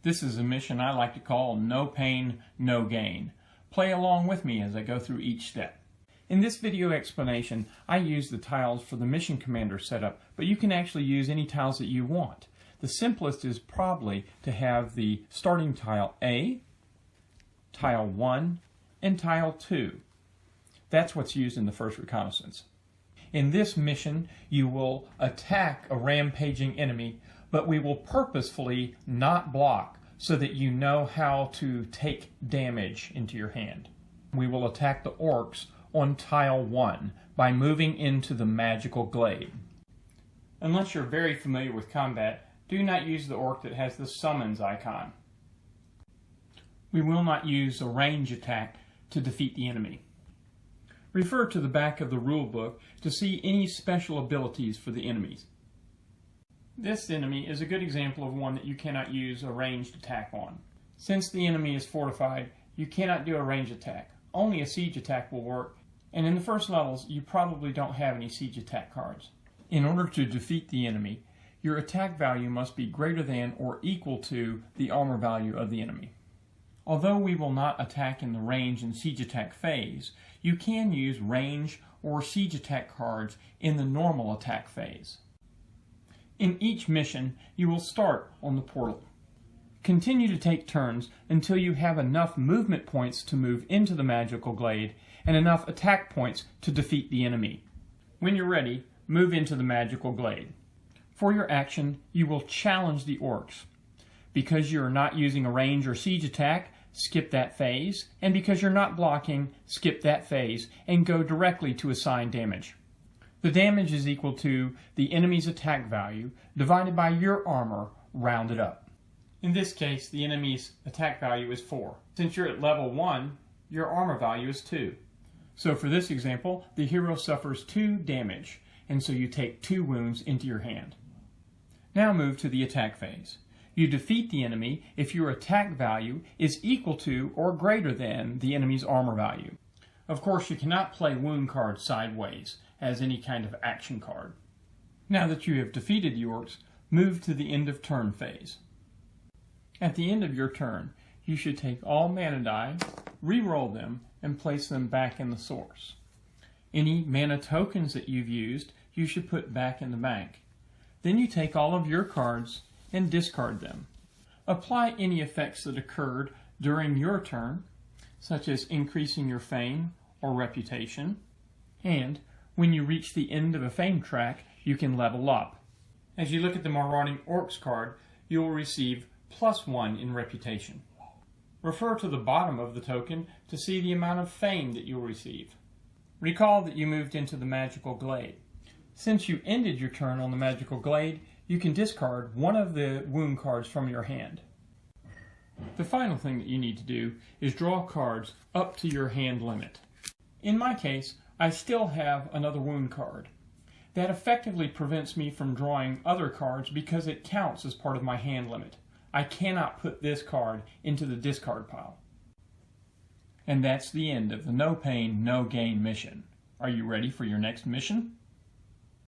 This is a mission I like to call No Pain, No Gain. Play along with me as I go through each step. In this video explanation, I use the tiles for the mission commander setup, but you can actually use any tiles that you want. The simplest is probably to have the starting tile A, tile 1, and tile 2. That's what's used in the first reconnaissance. In this mission, you will attack a rampaging enemy, but we will purposefully not block so that you know how to take damage into your hand. We will attack the Orcs on tile 1 by moving into the magical glade. Unless you're very familiar with combat, do not use the Orc that has the summons icon. We will not use a range attack to defeat the enemy. Refer to the back of the rule book to see any special abilities for the enemies. This enemy is a good example of one that you cannot use a ranged attack on. Since the enemy is fortified, you cannot do a ranged attack. Only a siege attack will work, and in the first levels you probably don't have any siege attack cards. In order to defeat the enemy, your attack value must be greater than or equal to the armor value of the enemy. Although we will not attack in the range and siege attack phase, you can use range or siege attack cards in the normal attack phase. In each mission, you will start on the portal. Continue to take turns until you have enough movement points to move into the magical glade and enough attack points to defeat the enemy. When you're ready, move into the magical glade. For your action, you will challenge the Orcs. Because you are not using a range or siege attack, skip that phase, and because you're not blocking, skip that phase and go directly to assign damage. The damage is equal to the enemy's attack value divided by your armor rounded up. In this case, the enemy's attack value is 4. Since you're at level 1, your armor value is 2. So for this example, the hero suffers 2 damage, and so you take 2 wounds into your hand. Now move to the attack phase. You defeat the enemy if your attack value is equal to or greater than the enemy's armor value. Of course, you cannot play wound cards sideways as any kind of action card. Now that you have defeated the Orcs, move to the end of turn phase. At the end of your turn, you should take all mana die, re-roll them, and place them back in the source. Any mana tokens that you've used, you should put back in the bank. Then you take all of your cards and discard them. Apply any effects that occurred during your turn, such as increasing your fame or reputation, and when you reach the end of a fame track, you can level up. As you look at the Marauding Orcs card, you will receive +1 in reputation. Refer to the bottom of the token to see the amount of fame that you'll receive. Recall that you moved into the magical glade. Since you ended your turn on the magical glade, you can discard one of the wound cards from your hand. The final thing that you need to do is draw cards up to your hand limit. In my case, I still have another wound card. That effectively prevents me from drawing other cards because it counts as part of my hand limit. I cannot put this card into the discard pile. And that's the end of the No Pain, No Gain mission. Are you ready for your next mission?